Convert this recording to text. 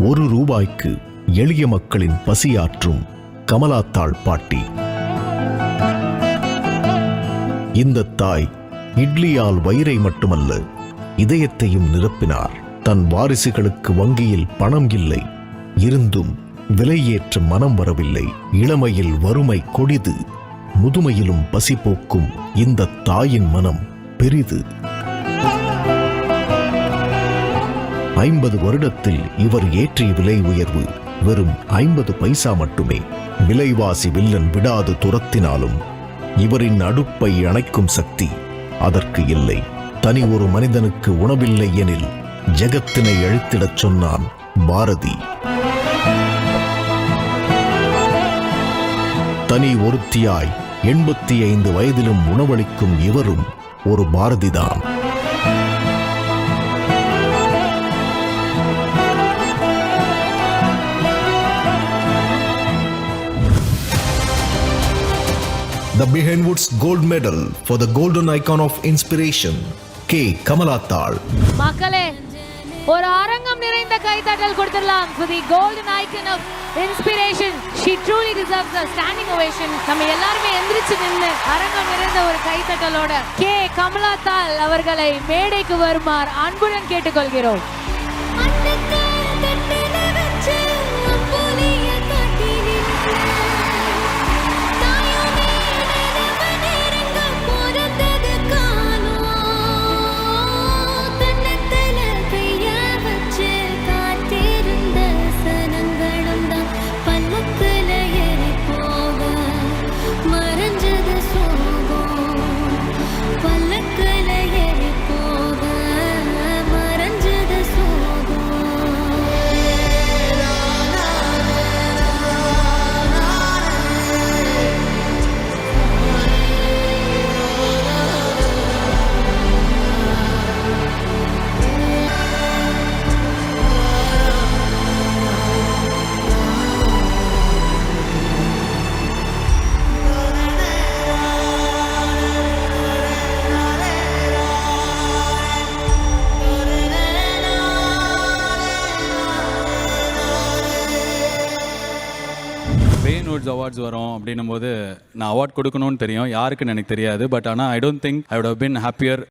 ரூபாய்க்கு எளிய மக்களின் பசியாற்றும் கமலாத்தாள் பாட்டி. இந்த தாய் இட்லியால் வயிறை மட்டுமல்ல, இதயத்தையும் நிரப்பினார். தன் வாரிசுகளுக்கு வங்கியில் பணம் இல்லை, இருந்தும் விலையேற்ற மனம் வரவில்லை. இளமையில் வறுமை கொடிது, முதுமையிலும் பசி போக்கும் இந்த தாயின் மனம் பெரிது. 50 வருடத்தில் இவர் ஏற்றிய விலை உயர்வு வெறும் 50 பைசா மட்டுமே. விலைவாசி வில்லன் விடாது துரத்தினாலும் இவரின் அடுப்பை அணைக்கும் சக்தி அதற்கு இல்லை. தனி ஒரு மனிதனுக்கு உணவில்லை எனில் ஜெகத்தினை அழித்திடச் சொன்னான் பாரதி. தனி ஒருத்தியாய் 85 வயதிலும் உணவளிக்கும் இவரும் ஒரு பாரதிதான். The Behind Woods Gold Medal for the Golden Icon of Inspiration, K. Kamalathal. மக்களே, ஒரு அரங்கம் நிறைந்த கைதட்டல் கொடுத்துடலாம் for the Golden Icon of Inspiration. She truly deserves a standing ovation. நம்ம எல்லாருமே எந்திரிச்சு நின்று அரங்கம் நிறைந்த ஒரு கைதட்டலோட K. கமலாத்தாள் அவர்களை மேடைக்கு வருமாறு அன்புடன் கேட்டுக்கொள்கிறோம். பெயின் வுட்ஸ் அவார்ட்ஸ் வரும் அப்படின்னும் போது நான் அவார்ட் கொடுக்கணும்னு தெரியும், யாருக்குன்னு எனக்கு தெரியாது. பட் ஆனால் I don't think I would have been happier